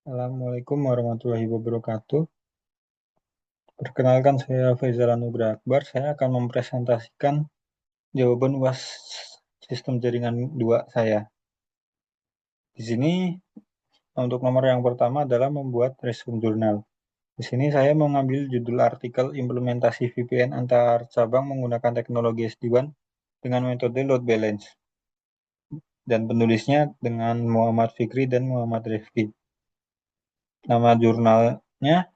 Assalamualaikum warahmatullahi wabarakatuh. Perkenalkan, saya Faizal Anugrah Akbar. Saya akan mempresentasikan jawaban UAS Sistem Jaringan 2 saya. Di sini untuk nomor yang pertama adalah membuat resume jurnal. Di sini saya mengambil judul artikel implementasi VPN antar cabang menggunakan teknologi SD-WAN dengan metode load balance. Dan penulisnya dengan Muhammad Fikri dan Muhammad Rifki. Nama jurnalnya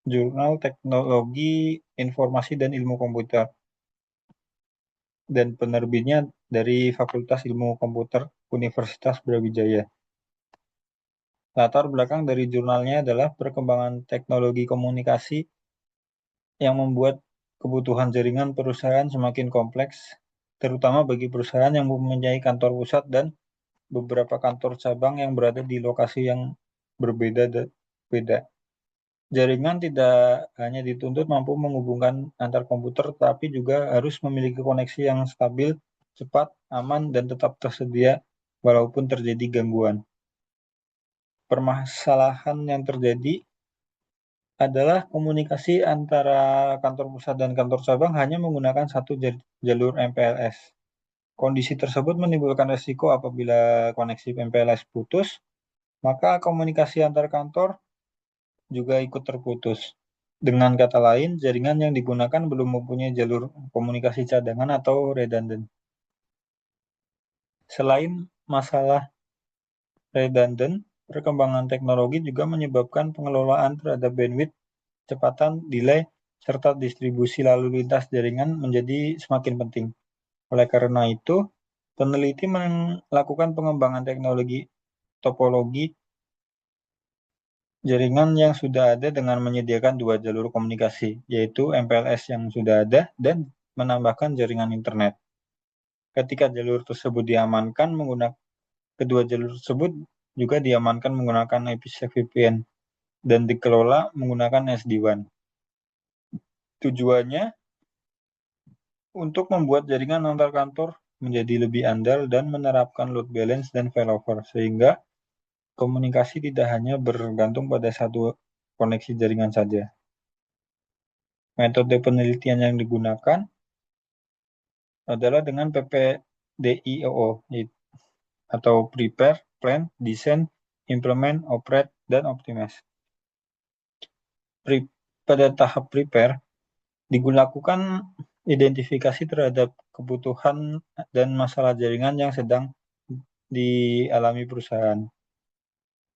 Jurnal Teknologi Informasi dan Ilmu Komputer, dan penerbitnya dari Fakultas Ilmu Komputer Universitas Brawijaya. Latar belakang dari jurnalnya adalah perkembangan teknologi komunikasi yang membuat kebutuhan jaringan perusahaan semakin kompleks, terutama bagi perusahaan yang mempunyai kantor pusat dan beberapa kantor cabang yang berada di lokasi yang berbeda. Jaringan tidak hanya dituntut mampu menghubungkan antar komputer, tapi juga harus memiliki koneksi yang stabil, cepat, aman, dan tetap tersedia walaupun terjadi gangguan. Permasalahan yang terjadi adalah komunikasi antara kantor pusat dan kantor cabang hanya menggunakan satu jalur MPLS. Kondisi tersebut menimbulkan resiko apabila koneksi MPLS putus, maka komunikasi antar kantor juga ikut terputus. Dengan kata lain, jaringan yang digunakan belum mempunyai jalur komunikasi cadangan atau redundant. Selain masalah redundant, perkembangan teknologi juga menyebabkan pengelolaan terhadap bandwidth, kecepatan, delay, serta distribusi lalu lintas jaringan menjadi semakin penting. Oleh karena itu, peneliti melakukan pengembangan teknologi topologi jaringan yang sudah ada dengan menyediakan dua jalur komunikasi, yaitu MPLS yang sudah ada dan menambahkan jaringan internet. Ketika jalur tersebut diamankan menggunakan kedua jalur tersebut juga diamankan menggunakan IPsec VPN dan dikelola menggunakan SD-WAN. Tujuannya untuk membuat jaringan antar kantor menjadi lebih andal dan menerapkan load balance dan failover, sehingga komunikasi tidak hanya bergantung pada satu koneksi jaringan saja. Metode penelitian yang digunakan adalah dengan PPDIOO atau Prepare, Plan, Design, Implement, Operate, dan Optimize. Pada tahap Prepare, dilakukan identifikasi terhadap kebutuhan dan masalah jaringan yang sedang dialami perusahaan.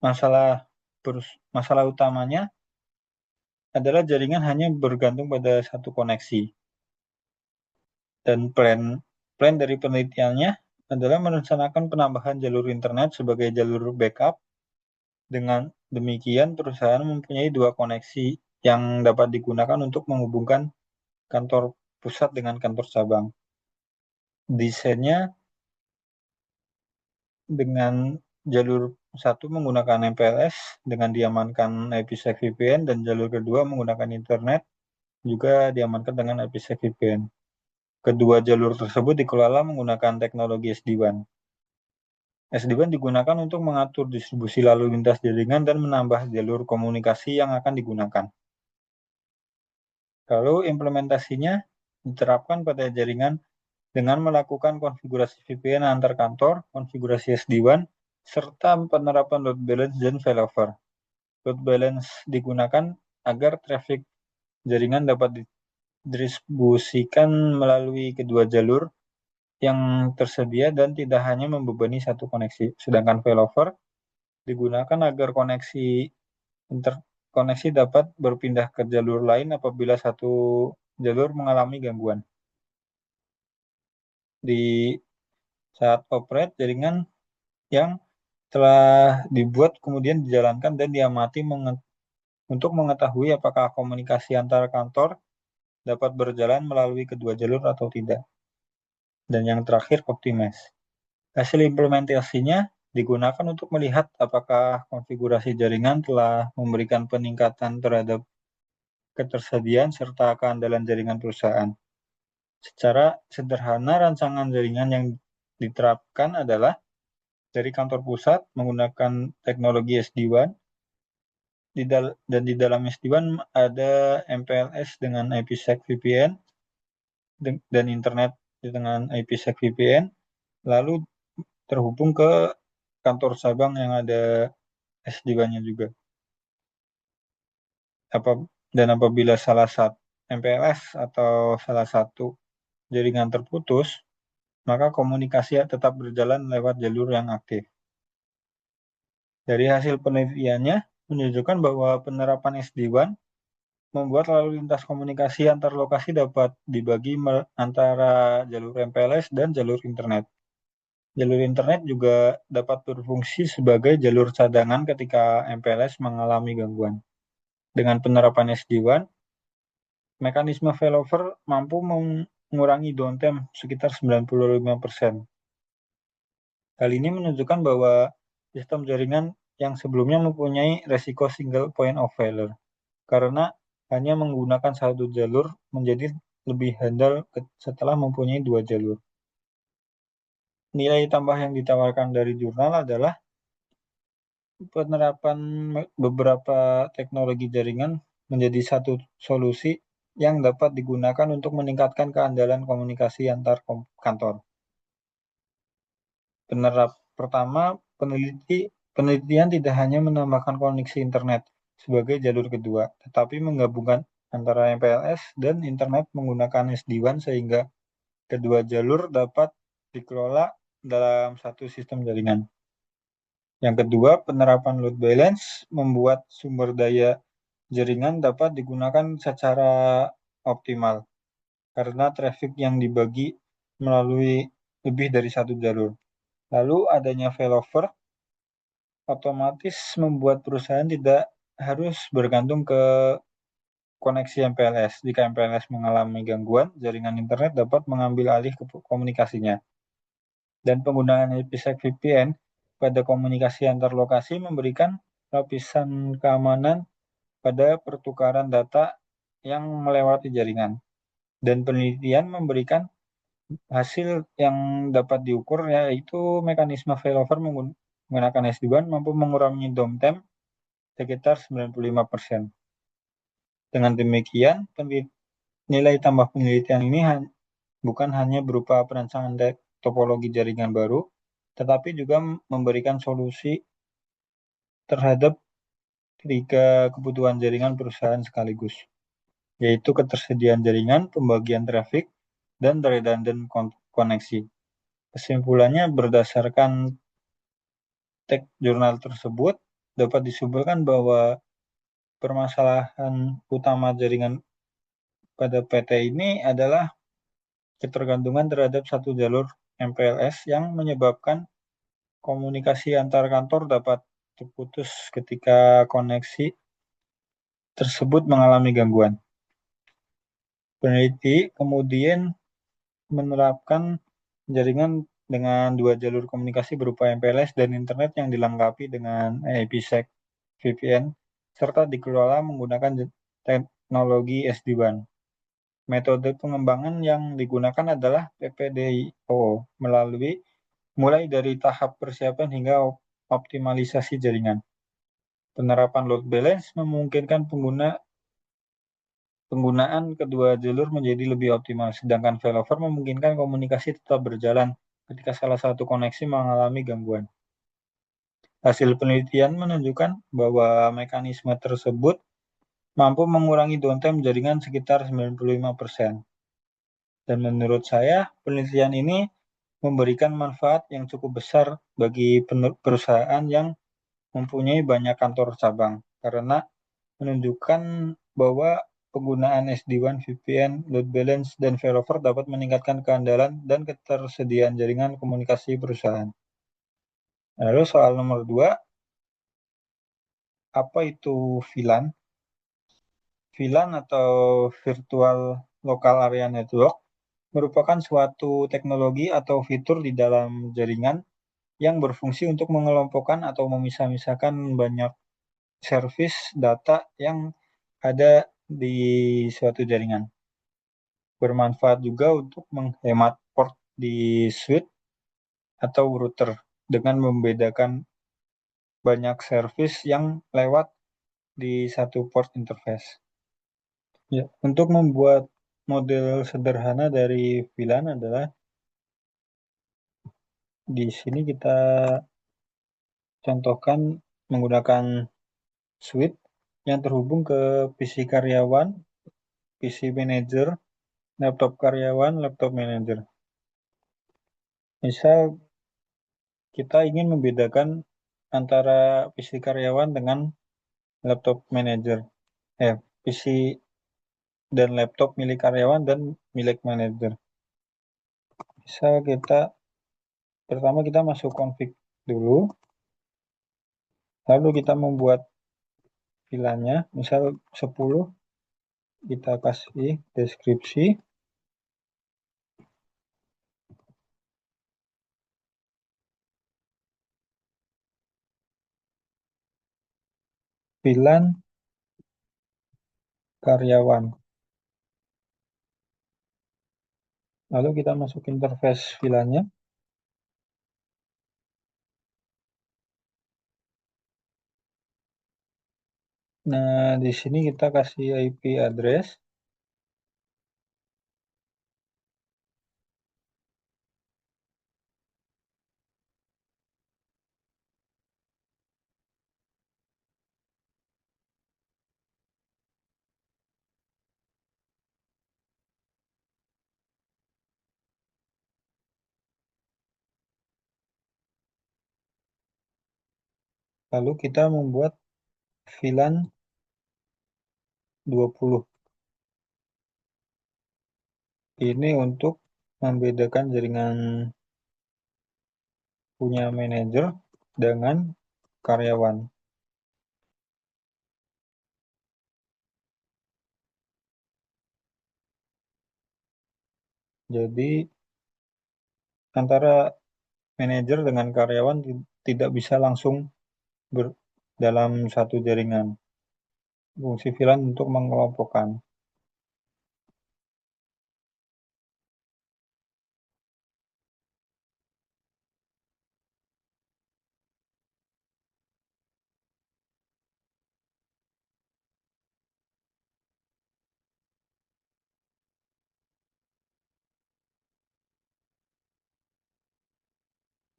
Masalah utamanya adalah jaringan hanya bergantung pada satu koneksi. Dan plan dari penelitiannya adalah merencanakan penambahan jalur internet sebagai jalur backup. Dengan demikian, perusahaan mempunyai dua koneksi yang dapat digunakan untuk menghubungkan kantor pusat dengan kantor cabang. Desainnya dengan jalur satu menggunakan MPLS dengan diamankan IPsec VPN, dan jalur kedua menggunakan internet juga diamankan dengan IPsec VPN. Kedua jalur tersebut dikelola menggunakan teknologi SD-WAN. SD-WAN digunakan untuk mengatur distribusi lalu lintas jaringan dan menambah jalur komunikasi yang akan digunakan. Lalu implementasinya diterapkan pada jaringan dengan melakukan konfigurasi VPN antar kantor, konfigurasi SD-WAN, serta penerapan load balance dan failover. Load balance digunakan agar traffic jaringan dapat didistribusikan melalui kedua jalur yang tersedia dan tidak hanya membebani satu koneksi. Sedangkan failover digunakan agar koneksi dapat berpindah ke jalur lain apabila satu jalur mengalami gangguan. Di saat operate, jaringan yang telah dibuat kemudian dijalankan dan diamati untuk mengetahui apakah komunikasi antar kantor dapat berjalan melalui kedua jalur atau tidak. Dan yang terakhir, optimize. Hasil implementasinya digunakan untuk melihat apakah konfigurasi jaringan telah memberikan peningkatan terhadap ketersediaan serta keandalan jaringan perusahaan. Secara sederhana, rancangan jaringan yang diterapkan adalah dari kantor pusat menggunakan teknologi SD-WAN, dan di dalam SD-WAN ada MPLS dengan IPsec VPN dan internet dengan IPsec VPN, lalu terhubung ke kantor cabang yang ada SD-WAN-nya juga. Dan apabila salah satu MPLS atau salah satu jaringan terputus, maka komunikasi tetap berjalan lewat jalur yang aktif. Dari hasil penelitiannya menunjukkan bahwa penerapan SD-WAN membuat lalu lintas komunikasi antar lokasi dapat dibagi antara jalur MPLS dan jalur internet. Jalur internet juga dapat berfungsi sebagai jalur cadangan ketika MPLS mengalami gangguan. Dengan penerapan SD-WAN, mekanisme failover mampu mengurangi downtime sekitar 95%. Hal ini menunjukkan bahwa sistem jaringan yang sebelumnya mempunyai resiko single point of failure, karena hanya menggunakan satu jalur menjadi lebih handal setelah mempunyai dua jalur. Nilai tambah yang ditawarkan dari jurnal adalah penerapan beberapa teknologi jaringan menjadi satu solusi yang dapat digunakan untuk meningkatkan keandalan komunikasi antar kantor. Pertama, penelitian tidak hanya menambahkan koneksi internet sebagai jalur kedua, tetapi menggabungkan antara MPLS dan internet menggunakan SD-WAN sehingga kedua jalur dapat dikelola dalam satu sistem jaringan. Yang kedua, penerapan load balance membuat sumber daya jaringan dapat digunakan secara optimal karena traffic yang dibagi melalui lebih dari satu jalur. Lalu adanya failover otomatis membuat perusahaan tidak harus bergantung ke koneksi MPLS. Jika MPLS mengalami gangguan, jaringan internet dapat mengambil alih ke komunikasinya. Dan penggunaan IPsec VPN pada komunikasi antar lokasi memberikan lapisan keamanan pada pertukaran data yang melewati jaringan. Dan penelitian memberikan hasil yang dapat diukur, yaitu mekanisme failover menggunakan SD-WAN mampu mengurangi downtime sekitar 95%. Dengan demikian, nilai tambah penelitian ini bukan hanya berupa perancangan topologi jaringan baru, tetapi juga memberikan solusi terhadap tiga kebutuhan jaringan perusahaan sekaligus, yaitu ketersediaan jaringan, pembagian trafik, dan redundant koneksi. Kesimpulannya, berdasarkan teks jurnal tersebut, dapat disimpulkan bahwa permasalahan utama jaringan pada PT ini adalah ketergantungan terhadap satu jalur MPLS yang menyebabkan komunikasi antar kantor dapat terputus ketika koneksi tersebut mengalami gangguan. Peneliti kemudian menerapkan jaringan dengan dua jalur komunikasi berupa MPLS dan internet yang dilengkapi dengan IPsec VPN serta dikelola menggunakan teknologi SD-WAN. Metode pengembangan yang digunakan adalah PPDIO mulai dari tahap persiapan hingga optimalisasi jaringan. Penerapan load balance memungkinkan penggunaan kedua jalur menjadi lebih optimal, sedangkan failover memungkinkan komunikasi tetap berjalan ketika salah satu koneksi mengalami gangguan. Hasil penelitian menunjukkan bahwa mekanisme tersebut mampu mengurangi downtime jaringan sekitar 95%. Dan menurut saya, penelitian ini memberikan manfaat yang cukup besar bagi perusahaan yang mempunyai banyak kantor cabang, karena menunjukkan bahwa penggunaan SD-WAN, VPN, load balance, dan failover dapat meningkatkan keandalan dan ketersediaan jaringan komunikasi perusahaan. Lalu soal nomor 2, apa itu VLAN? VLAN atau Virtual Local Area Network merupakan suatu teknologi atau fitur di dalam jaringan yang berfungsi untuk mengelompokkan atau memisah-misahkan banyak service data yang ada di suatu jaringan. Bermanfaat juga untuk menghemat port di switch atau router dengan membedakan banyak service yang lewat di satu port interface. Ya, untuk membuat model sederhana dari VLAN adalah di sini kita contohkan menggunakan switch yang terhubung ke PC karyawan, PC manager, laptop karyawan, laptop manager. Misal kita ingin membedakan antara PC karyawan dengan laptop manager. PC dan laptop milik karyawan dan milik manajer. Misal pertama kita masuk config dulu, lalu kita membuat VLAN-nya, misal 10, kita kasih deskripsi, VLAN karyawan. Lalu kita masuk interface VLAN-nya. Nah, di sini kita kasih IP address. Lalu kita membuat VLAN 20. Ini untuk membedakan jaringan punya manajer dengan karyawan. Jadi antara manajer dengan karyawan tidak bisa langsung dalam satu jaringan. Fungsi VLAN untuk mengelompokkan.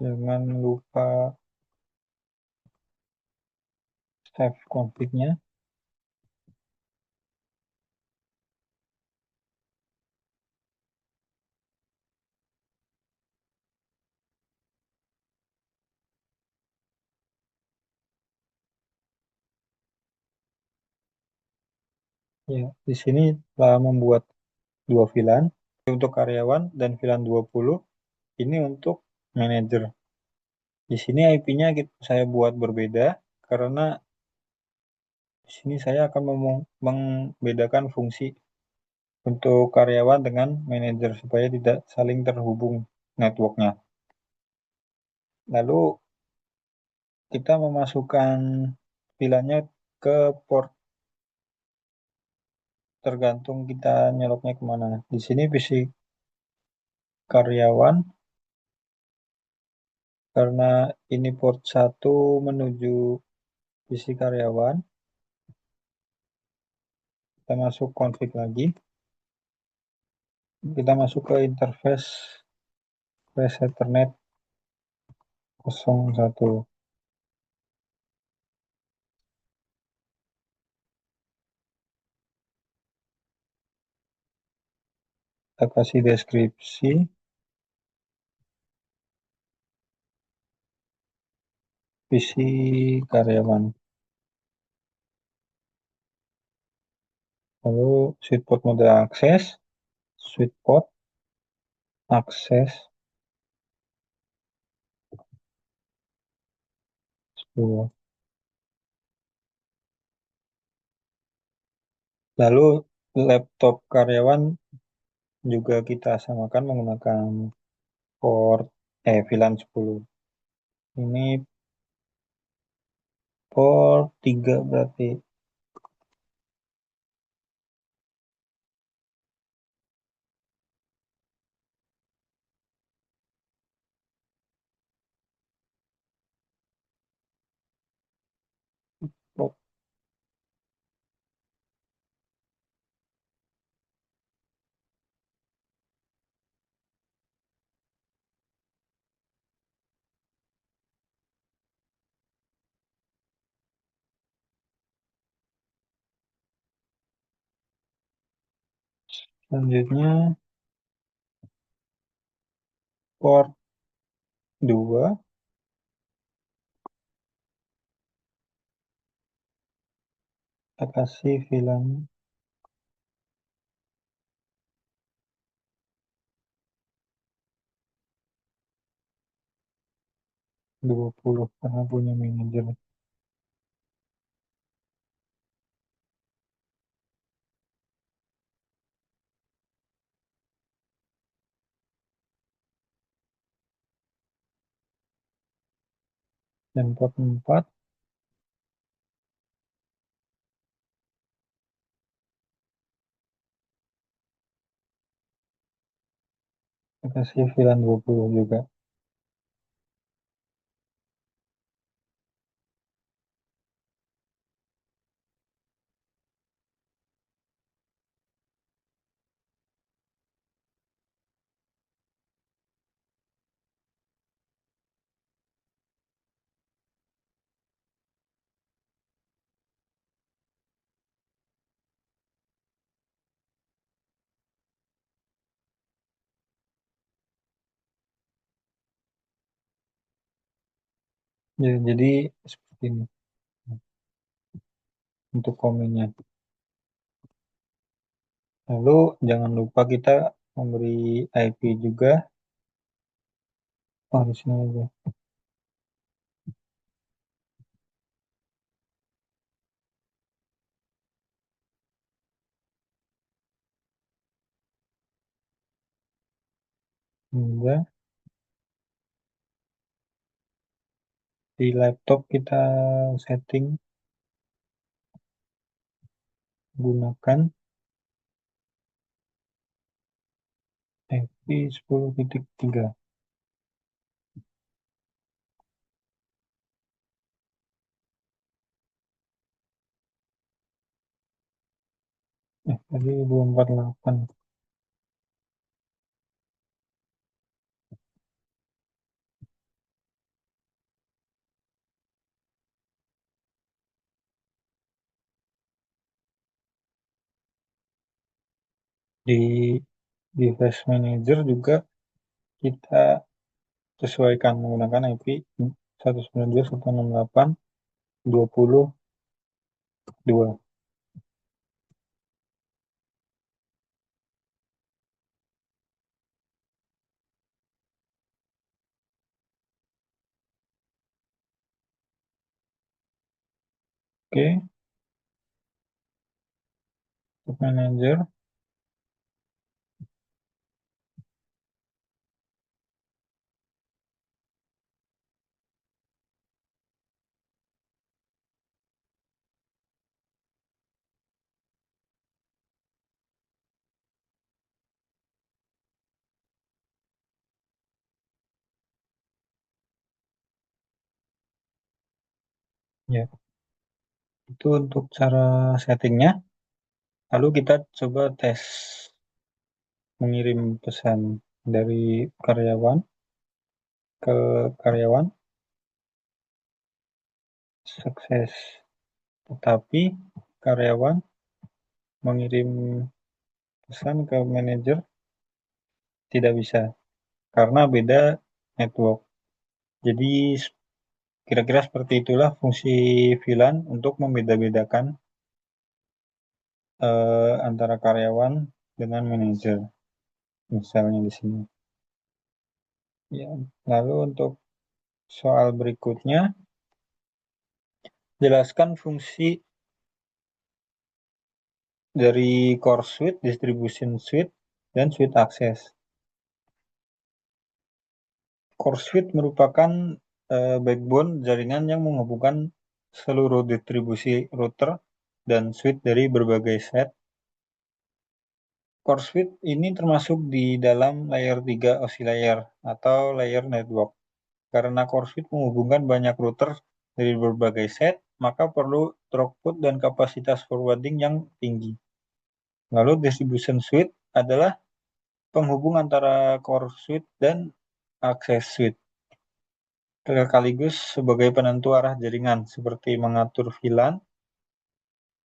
Jangan lupa save config-nya. Ya, di sini telah membuat dua VLAN untuk karyawan dan VLAN 20 ini untuk manajer. Di sini IP-nya saya buat berbeda karena di sini saya akan membedakan fungsi untuk karyawan dengan manajer supaya tidak saling terhubung networknya. Lalu kita memasukkan VLAN-nya ke port tergantung kita nyeloknya kemana. Di sini PC karyawan karena ini port 1 menuju PC karyawan. Kita masuk config lagi. Kita masuk ke interface flash Ethernet 01. Kita kasih deskripsi PC karyawan. Lalu switch port mode akses, switch port akses 10. Lalu laptop karyawan juga kita samakan menggunakan port VLAN 10. Ini port 3 berarti. Selanjutnya port 2 kita kasih VLAN 20 karena punya manajer. Dan port 4 kita kasih VLAN 20 juga. Ya, jadi seperti ini untuk komennya. Lalu jangan lupa kita memberi IP juga. Oh, di sini aja. Hingga di laptop kita setting gunakan IP 10.3. Tadi 248. Di device manager juga kita sesuaikan menggunakan IP 192.168.20.2. Oke, untuk manager ya, itu untuk cara settingnya. Lalu kita coba tes mengirim pesan dari karyawan ke karyawan, sukses. Tetapi karyawan mengirim pesan ke manajer tidak bisa karena beda network. Jadi kira-kira seperti itulah fungsi VLAN untuk membeda-bedakan antara karyawan dengan manajer. Misalnya di sini. Ya, lalu untuk soal berikutnya, jelaskan fungsi dari core switch, distribution switch, dan switch access. Core switch merupakan backbone jaringan yang menghubungkan seluruh distribusi router dan switch dari berbagai set. Core switch ini termasuk di dalam layer 3 OSI layer atau layer network. Karena core switch menghubungkan banyak router dari berbagai set, maka perlu throughput dan kapasitas forwarding yang tinggi. Lalu distribution switch adalah penghubung antara core switch dan access switch. Sekaligus sebagai penentu arah jaringan, seperti mengatur VLAN,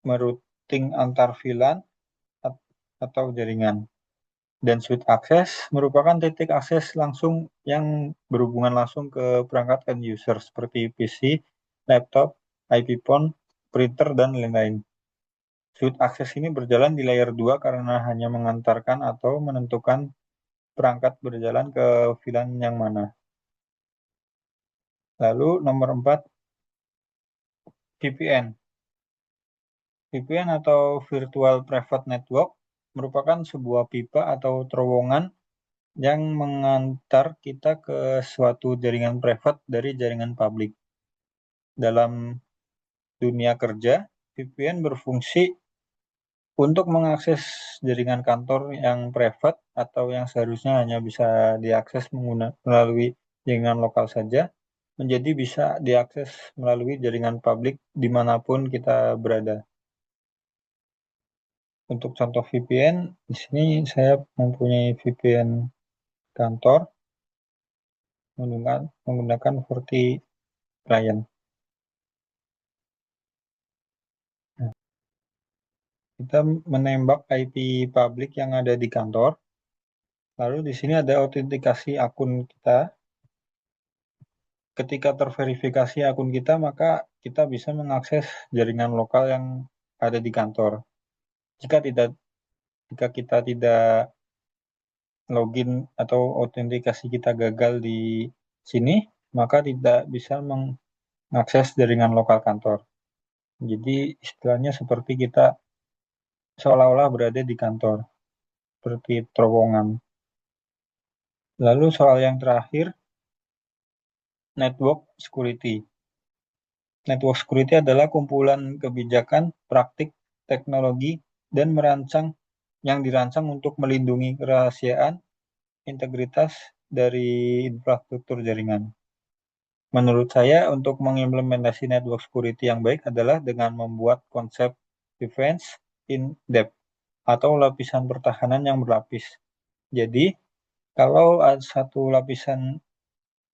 merouting antar VLAN, atau jaringan. Dan switch akses merupakan titik akses langsung yang berhubungan langsung ke perangkat end user seperti PC, laptop, IP phone, printer, dan lain-lain. Switch akses ini berjalan di layer 2 karena hanya mengantarkan atau menentukan perangkat berjalan ke VLAN yang mana. Lalu nomor 4, VPN. VPN atau Virtual Private Network merupakan sebuah pipa atau terowongan yang mengantar kita ke suatu jaringan private dari jaringan publik. Dalam dunia kerja, VPN berfungsi untuk mengakses jaringan kantor yang private atau yang seharusnya hanya bisa diakses melalui jaringan lokal saja, menjadi bisa diakses melalui jaringan publik dimanapun kita berada. Untuk contoh VPN, di sini saya mempunyai VPN kantor menggunakan FortiClient. Nah, kita menembak IP publik yang ada di kantor. Lalu di sini ada autentikasi akun kita. Ketika terverifikasi akun kita, maka kita bisa mengakses jaringan lokal yang ada di kantor. Jika kita tidak login atau autentikasi kita gagal di sini, maka tidak bisa mengakses jaringan lokal kantor. Jadi istilahnya seperti kita seolah-olah berada di kantor, seperti terowongan. Lalu soal yang terakhir, network security. Network security adalah kumpulan kebijakan, praktik, teknologi, dan yang dirancang untuk melindungi kerahasiaan, integritas dari infrastruktur jaringan. Menurut saya, untuk mengimplementasi network security yang baik adalah dengan membuat konsep defense in depth atau lapisan pertahanan yang berlapis. Jadi, kalau satu lapisan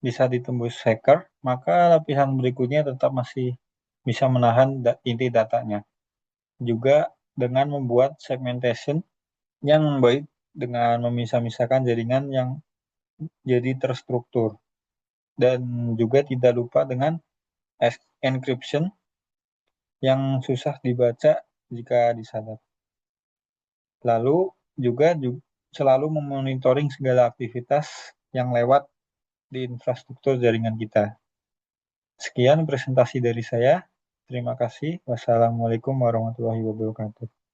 bisa ditembus hacker, maka lapisan berikutnya tetap masih bisa menahan inti datanya. Juga dengan membuat segmentation yang baik dengan memisah-misahkan jaringan yang jadi terstruktur. Dan juga tidak lupa dengan encryption yang susah dibaca jika disadap. Lalu juga selalu memonitoring segala aktivitas yang lewat di infrastruktur jaringan kita. Sekian presentasi dari saya. Terima kasih. Wassalamualaikum warahmatullahi wabarakatuh.